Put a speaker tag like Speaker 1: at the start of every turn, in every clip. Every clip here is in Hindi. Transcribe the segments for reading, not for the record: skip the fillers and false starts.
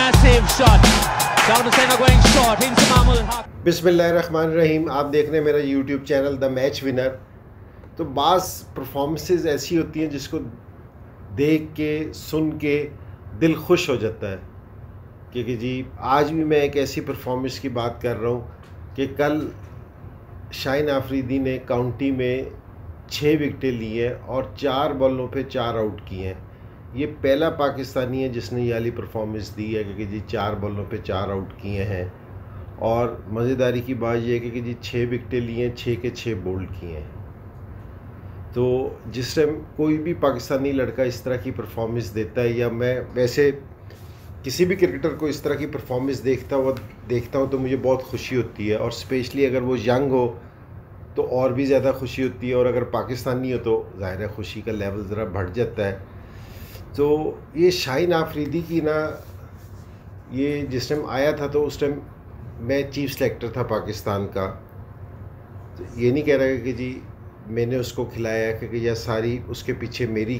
Speaker 1: massive shot. Saudasena going short into Mahmoud Haq.
Speaker 2: बिस्मिल्लाहिर्रहमानिर्रहीम। आप देख रहे हैं मेरा YouTube channel the match winner. तो बाज़ परफॉर्मेंसेस ऐसी होती हैं जिसको देख के सुन के दिल खुश हो जाता है क्योंकि जी आज भी मैं एक ऐसी परफॉर्मेंस की बात कर रहा हूँ कि कल शाहीन आफरीदी ने काउंटी में 6 विकेटें ली हैं और 4 बॉलों पे 4 आउट किए हैं। ये पहला पाकिस्तानी है जिसने ये वाली परफॉर्मेंस दी है क्योंकि जी 4 बॉलों पे 4 आउट किए हैं। और मज़ेदारी की बात यह है कि जी 6 विकेटें ली हैं, 6 के 6 बोल्ड किए हैं। तो जिस टाइम कोई भी पाकिस्तानी लड़का इस तरह की परफॉर्मेंस देता है, या मैं वैसे किसी भी क्रिकेटर को इस तरह की परफॉर्मेंस देखता हूँ तो मुझे बहुत खुशी होती है। और स्पेशली अगर वो यंग हो तो और भी ज़्यादा खुशी होती है, और अगर पाकिस्तानी हो तो ज़ाहिर है खुशी का लेवल ज़रा बढ़ जाता है। तो ये शाहीन आफरीदी की ना, ये जिस टाइम आया था तो उस टाइम मैं चीफ सेलेक्टर था पाकिस्तान का। तो ये नहीं कह रहा कि जी मैंने उसको खिलाया क्योंकि यह सारी उसके पीछे मेरी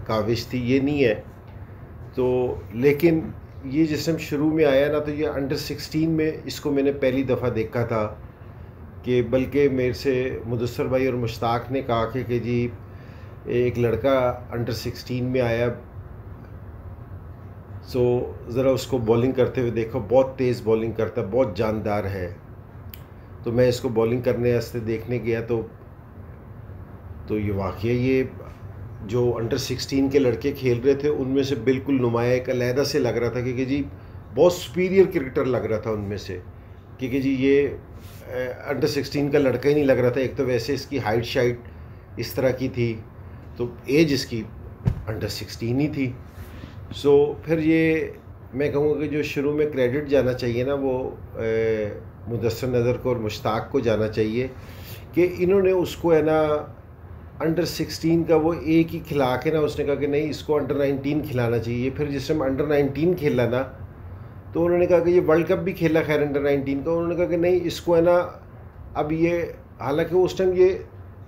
Speaker 2: काविश थी, ये नहीं है। तो लेकिन ये जिस टाइम शुरू में आया ना, तो ये अंडर 16 में इसको मैंने पहली दफ़ा देखा था कि बल्कि मेरे से मुदस्सर भाई और मुश्ताक ने कहा कि जी एक लड़का अंडर 16 में आया, सो ज़रा उसको बॉलिंग करते हुए देखो, बहुत तेज़ बॉलिंग करता है, बहुत जानदार है। तो मैं इसको बॉलिंग करने वास्ते देखने गया तो ये वाक़ई ये जो अंडर 16 के लड़के खेल रहे थे उनमें से बिल्कुल नुमाया एक अलहदा से लग रहा था क्योंकि जी बहुत सुपीरियर क्रिकेटर लग रहा था उनमें से। क्योंकि जी ये अंडर 16 का लड़का ही नहीं लग रहा था। एक तो वैसे इसकी हाइट शाइट इस तरह की थी, तो एज इसकी अंडर 16 ही थी। सो फिर ये मैं कहूँगा कि जो शुरू में क्रेडिट जाना चाहिए ना, वो मुदस्सर नज़र को और मुश्ताक को जाना चाहिए कि इन्होंने उसको है ना अंडर 16 का वो एक ही खिला के ना, उसने कहा कि नहीं इसको अंडर 19 खिलाना चाहिए। फिर जिस टाइम अंडर 19 खेला ना, तो उन्होंने कहा कि ये वर्ल्ड कप भी खेला खैर अंडर 19 का, उन्होंने कहा कि नहीं इसको है ना, अब ये हालांकि उस टाइम ये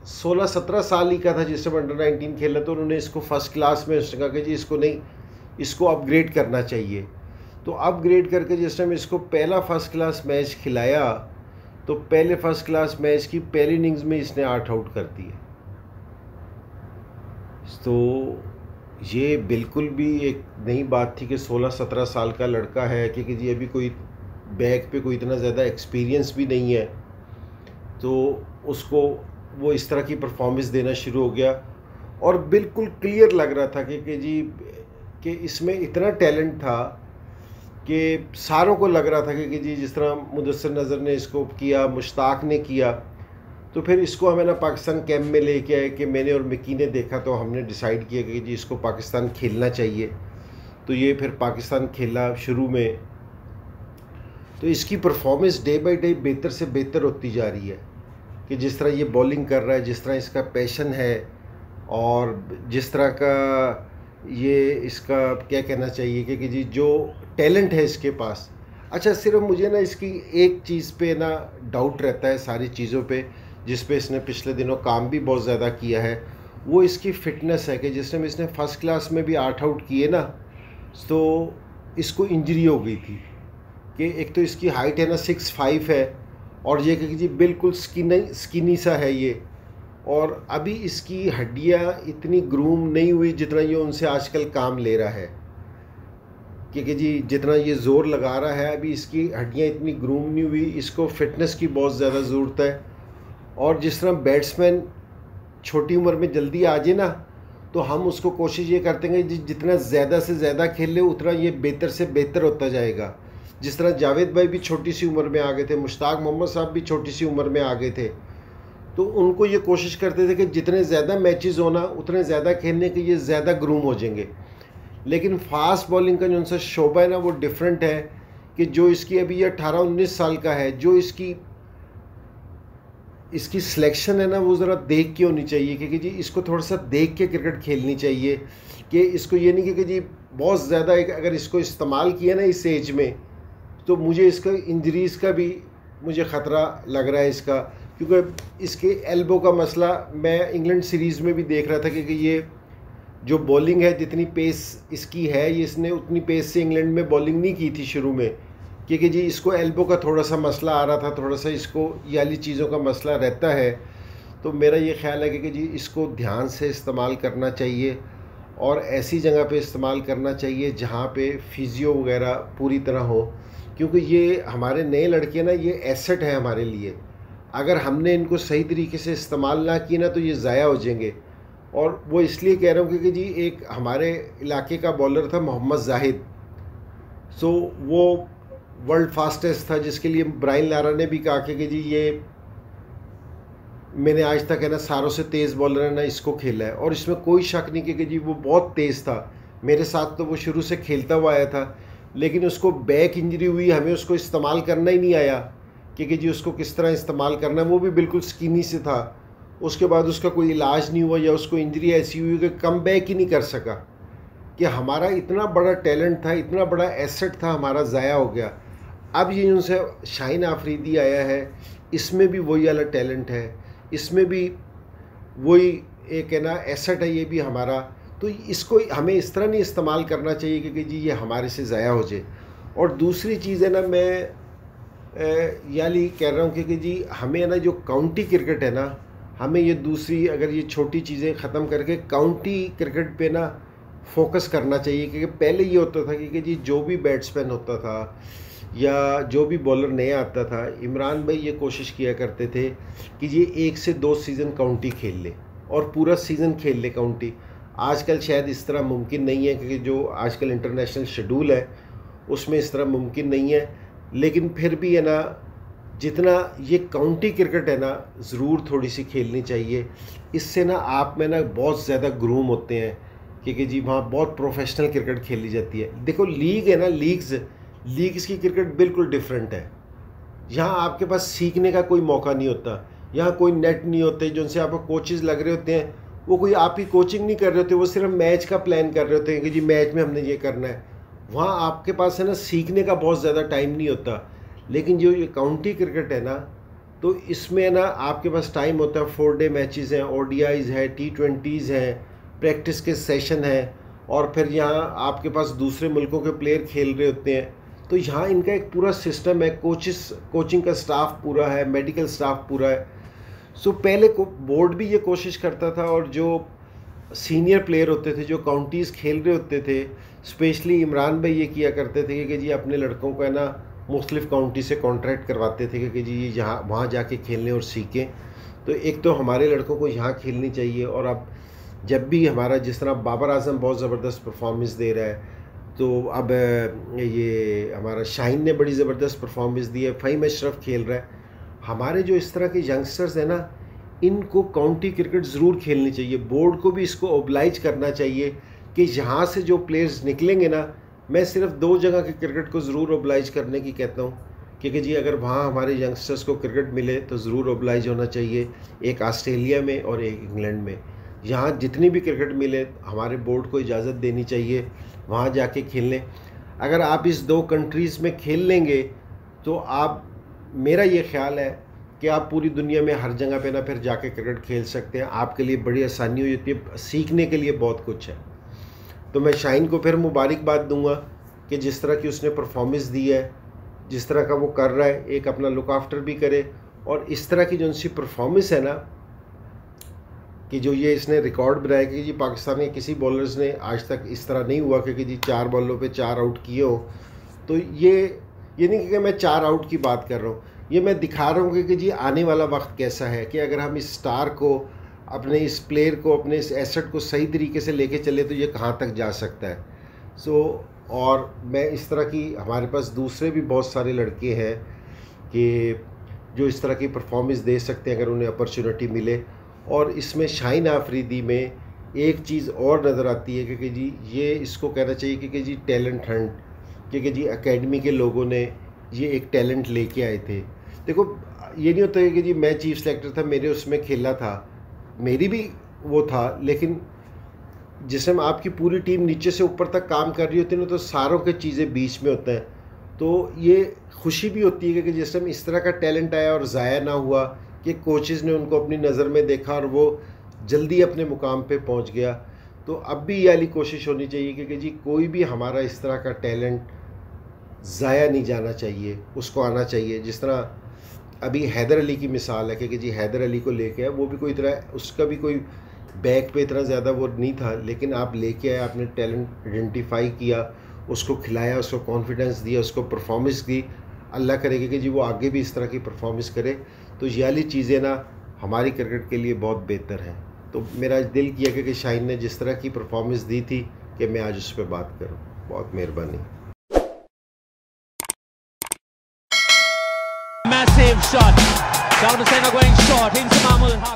Speaker 2: 16-17 साल ही का था जिस टाइम अंडर 19 खेला, तो उन्होंने इसको फर्स्ट क्लास में उसने कहा कि जी इसको नहीं, इसको अपग्रेड करना चाहिए। तो अपग्रेड करके जिस टाइम इसको पहला फर्स्ट क्लास मैच खिलाया, तो पहले फर्स्ट क्लास मैच की पहली इनिंग्स में इसने 8 आउट कर दिए। तो ये बिल्कुल भी एक नई बात थी कि 16-17 साल का लड़का है, क्योंकि जी अभी कोई बैक पे कोई इतना ज़्यादा एक्सपीरियंस भी नहीं है, तो उसको वो इस तरह की परफॉर्मेंस देना शुरू हो गया। और बिल्कुल क्लियर लग रहा था कि जी कि इसमें इतना टैलेंट था कि सारों को लग रहा था कि जी जिस तरह मुदस्सर नज़र ने इसको किया, मुश्ताक ने किया, तो फिर इसको हमें ना पाकिस्तान कैंप में लेके आए कि मैंने और मिकी ने देखा, तो हमने डिसाइड किया कि जी इसको पाकिस्तान खेलना चाहिए। तो ये फिर पाकिस्तान खेला शुरू में, तो इसकी परफॉर्मेंस डे बाय डे बेहतर से बेहतर होती जा रही है कि जिस तरह ये बॉलिंग कर रहा है, जिस तरह इसका पैशन है, और जिस तरह का ये इसका क्या कहना चाहिए कि जी जो टैलेंट है इसके पास। अच्छा, सिर्फ मुझे ना इसकी एक चीज़ पे ना डाउट रहता है सारी चीज़ों पे, जिस पे इसने पिछले दिनों काम भी बहुत ज़्यादा किया है, वो इसकी फ़िटनेस है कि जिस टाइम इसने फर्स्ट क्लास में भी 8 आउट किए ना, तो इसको इंजरी हो गई थी कि एक तो इसकी हाइट है ना 6'5" है, और ये कि जी बिल्कुल स्किनी सा है ये, और अभी इसकी हड्डियाँ इतनी ग्रूम नहीं हुई जितना ये उनसे आजकल काम ले रहा है। क्योंकि जी जितना ये ज़ोर लगा रहा है अभी इसकी हड्डियाँ इतनी ग्रूम नहीं हुई, इसको फिटनेस की बहुत ज़्यादा ज़रूरत है। और जिस तरह बैट्समैन छोटी उम्र में जल्दी आ जाए ना, तो हम उसको कोशिश ये करते हैं कि जितना ज़्यादा से ज़्यादा खेल ले उतना ये बेहतर से बेहतर होता जाएगा। जिस तरह जावेद भाई भी छोटी सी उम्र में आ गए थे, मुश्ताक मोहम्मद साहब भी छोटी सी उम्र में आ गए थे, तो उनको ये कोशिश करते थे कि जितने ज़्यादा मैचेस होना उतने ज़्यादा खेलने के ये ज़्यादा ग्रूम हो जाएंगे। लेकिन फास्ट बॉलिंग का जो उनसा शोबा है ना, वो डिफरेंट है कि जो इसकी अभी ये 18-19 साल का है, जो इसकी सिलेक्शन है ना, वो ज़रा देख के होनी चाहिए क्योंकि जी इसको थोड़ा सा देख के क्रिकेट खेलनी चाहिए। कि इसको ये नहीं कि जी बहुत ज़्यादा अगर इसको इस्तेमाल किया ना इस एज में, तो मुझे इसका इंजरीज़ का भी मुझे ख़तरा लग रहा है इसका, क्योंकि इसके एल्बो का मसला मैं इंग्लैंड सीरीज़ में भी देख रहा था कि ये जो बॉलिंग है, जितनी पेस इसकी है, ये इसने उतनी पेस से इंग्लैंड में बॉलिंग नहीं की थी शुरू में, क्योंकि जी इसको एल्बो का थोड़ा सा मसला आ रहा था, थोड़ा सा इसको ये वाली चीज़ों का मसला रहता है। तो मेरा ये ख्याल है कि जी इसको ध्यान से इस्तेमाल करना चाहिए और ऐसी जगह पे इस्तेमाल करना चाहिए जहाँ पे फिजियो वगैरह पूरी तरह हो, क्योंकि ये हमारे नए लड़के ना, ये एसेट है हमारे लिए। अगर हमने इनको सही तरीके से इस्तेमाल ना किया ना तो ये ज़ाया हो जाएंगे। और वो इसलिए कह रहा हूँ क्योंकि जी एक हमारे इलाके का बॉलर था मोहम्मद जाहिद, सो वो वर्ल्ड फास्टेस्ट था, जिसके लिए ब्रायन लारा ने भी कहा कि जी ये मैंने आज तक है ना सारों से तेज़ बॉलर है ना इसको खेला है। और इसमें कोई शक नहीं कि जी वो बहुत तेज़ था। मेरे साथ तो वो शुरू से खेलता हुआ आया था, लेकिन उसको बैक इंजरी हुई, हमें उसको इस्तेमाल करना ही नहीं आया कि जी उसको किस तरह इस्तेमाल करना है। वो भी बिल्कुल स्किनी से था, उसके बाद उसका कोई इलाज नहीं हुआ या उसको इंजरी ऐसी हुई कि कम बैक ही नहीं कर सका। कि हमारा इतना बड़ा टैलेंट था, इतना बड़ा एसेट था हमारा, ज़ाया हो गया। अब ये उनसे शाहीन आफरीदी आया है, इसमें भी वही वाला टैलेंट है, इसमें भी वही एक है ना एसेट है ये भी हमारा। तो इसको हमें इस तरह नहीं इस्तेमाल करना चाहिए कि जी ये हमारे से ज़ाया हो जाए। और दूसरी चीज़ है ना, मैं यानी कह रहा हूँ कि जी हमें ना जो काउंटी क्रिकेट है ना, हमें ये दूसरी अगर ये छोटी चीज़ें ख़त्म करके काउंटी क्रिकेट पे ना फोकस करना चाहिए। क्योंकि पहले ये होता था कि जी जो भी बैट्समैन होता था या जो भी बॉलर नया आता था, इमरान भाई ये कोशिश किया करते थे कि ये 1 से 2 सीज़न काउंटी खेल ले और पूरा सीज़न खेल ले काउंटी। आजकल शायद इस तरह मुमकिन नहीं है, क्योंकि जो आजकल इंटरनेशनल शेड्यूल है उसमें इस तरह मुमकिन नहीं है। लेकिन फिर भी है ना, जितना ये काउंटी क्रिकेट है ना, ज़रूर थोड़ी सी खेलनी चाहिए। इससे ना आप में ना बहुत ज़्यादा ग्रूम होते हैं, क्योंकि जी वहाँ बहुत प्रोफेशनल क्रिकेट खेली जाती है। देखो लीग है ना, लीग्स की क्रिकेट बिल्कुल डिफरेंट है। यहाँ आपके पास सीखने का कोई मौका नहीं होता, यहाँ कोई नेट नहीं होते, जिनसे आपको कोचेज़ लग रहे होते हैं, वो कोई आपकी कोचिंग नहीं कर रहे होते, वो सिर्फ मैच का प्लान कर रहे होते हैं कि जी मैच में हमने ये करना है। वहाँ आपके पास है ना सीखने का बहुत ज़्यादा टाइम नहीं होता। लेकिन जो ये काउंटी क्रिकेट है ना, तो इसमें ना आपके पास टाइम होता है। 4 डे मैचेस हैं, ODIs है, T20s हैं, प्रैक्टिस के सेशन हैं, और फिर यहाँ आपके पास दूसरे मुल्कों के प्लेयर खेल रहे होते हैं। तो यहाँ इनका एक पूरा सिस्टम है, कोचिंग का स्टाफ पूरा है, मेडिकल स्टाफ पूरा है। सो पहले को बोर्ड भी ये कोशिश करता था, और जो सीनियर प्लेयर होते थे जो काउंटीज़ खेल रहे होते थे, स्पेशली इमरान भाई ये किया करते थे कि जी अपने लड़कों को है ना मुख्तलिफ़ काउंटी से कॉन्ट्रैक्ट करवाते थे कि जी यहाँ वहाँ जाके खेलने और सीखें। तो एक तो हमारे लड़कों को यहाँ खेलनी चाहिए। और अब जब भी हमारा, जिस तरह बाबर आजम बहुत ज़बरदस्त परफॉर्मेंस दे रहा है, तो अब ये हमारा शाहीन ने बड़ी ज़बरदस्त परफॉर्मेंस दी है, फ़हीम अशरफ खेल रहा है। हमारे जो इस तरह के यंगस्टर्स हैं ना, इनको काउंटी क्रिकेट ज़रूर खेलनी चाहिए। बोर्ड को भी इसको ओब्लाइज करना चाहिए कि यहाँ से जो प्लेयर्स निकलेंगे ना, मैं सिर्फ 2 जगह के क्रिकेट को ज़रूर ओब्लाइज करने की कहता हूँ, क्योंकि जी अगर वहाँ हमारे यंगस्टर्स को क्रिकेट मिले तो ज़रूर ओब्लाइज होना चाहिए, एक ऑस्ट्रेलिया में और एक इंग्लैंड में। यहाँ जितनी भी क्रिकेट मिले हमारे बोर्ड को इजाज़त देनी चाहिए वहाँ जाके खेलने। अगर आप इस 2 कंट्रीज़ में खेल लेंगे तो आप, मेरा ये ख्याल है कि आप पूरी दुनिया में हर जगह पे ना फिर जाके क्रिकेट खेल सकते हैं। आपके लिए बड़ी आसानी हो जाती है, सीखने के लिए बहुत कुछ है। तो मैं शाहीन को फिर मुबारकबाद दूंगा कि जिस तरह की उसने परफॉर्मेंस दी है, जिस तरह का वो कर रहा है, एक अपना लुक आफ्टर भी करे। और इस तरह की जो उनकी परफॉर्मेंस है ना, कि जो ये इसने रिकॉर्ड बनाया कि जी पाकिस्तान के किसी बॉलर्स ने आज तक इस तरह नहीं हुआ कि जी 4 बॉलों पे 4 आउट किए हो। तो ये नहीं कि मैं 4 आउट की बात कर रहा हूँ, ये मैं दिखा रहा हूँ कि जी आने वाला वक्त कैसा है, कि अगर हम इस स्टार को, अपने इस प्लेयर को, अपने इस एसेट को सही तरीके से लेके चले तो ये कहाँ तक जा सकता है। और मैं इस तरह की, हमारे पास दूसरे भी बहुत सारे लड़के हैं कि जो इस तरह की परफॉर्मेंस दे सकते हैं अगर उन्हें अपॉर्चुनिटी मिले। और इसमें शाहीन आफरीदी में एक चीज़ और नज़र आती है कि जी ये इसको कहना चाहिए कि जी टैलेंट हंट, क्योंकि जी एकेडमी के लोगों ने ये एक टैलेंट लेके आए थे। देखो ये नहीं होता है कि जी मैं चीफ सेलेक्टर था, मेरे उसमें खेला था, मेरी भी वो था, लेकिन जिस टाइम आपकी पूरी टीम नीचे से ऊपर तक काम कर रही होती है ना, तो सारों के चीज़ें बीच में होते हैं। तो ये खुशी भी होती है कि जिस टाइम इस तरह का टैलेंट आया और ज़ाया ना हुआ, कि कोचेज़ ने उनको अपनी नज़र में देखा और वो जल्दी अपने मुकाम पे पहुंच गया। तो अब भी ये वाली कोशिश होनी चाहिए कि जी कोई भी हमारा इस तरह का टैलेंट ज़ाया नहीं जाना चाहिए, उसको आना चाहिए। जिस तरह अभी हैदर अली की मिसाल है कि जी हैदर अली को लेके आए, वो भी कोई तरह उसका भी कोई बैक पे इतना ज़्यादा वो नहीं था, लेकिन आप लेके आए, आपने टैलेंट आइडेंटिफाई किया, उसको खिलाया, उसको कॉन्फिडेंस दिया, उसको परफॉर्मेंस दी। अल्लाह करेगा कि जी वो आगे भी इस तरह की परफॉर्मेंस करे। तो ये वाली चीज़ें ना हमारी क्रिकेट के लिए बहुत बेहतर है। तो मेरा दिल किया कि शाहीन ने जिस तरह की परफॉर्मेंस दी थी कि मैं आज उस पर बात करूं। बहुत मेहरबानी।
Speaker 1: Massive shot. Down the center going short into Mahmoud Haq.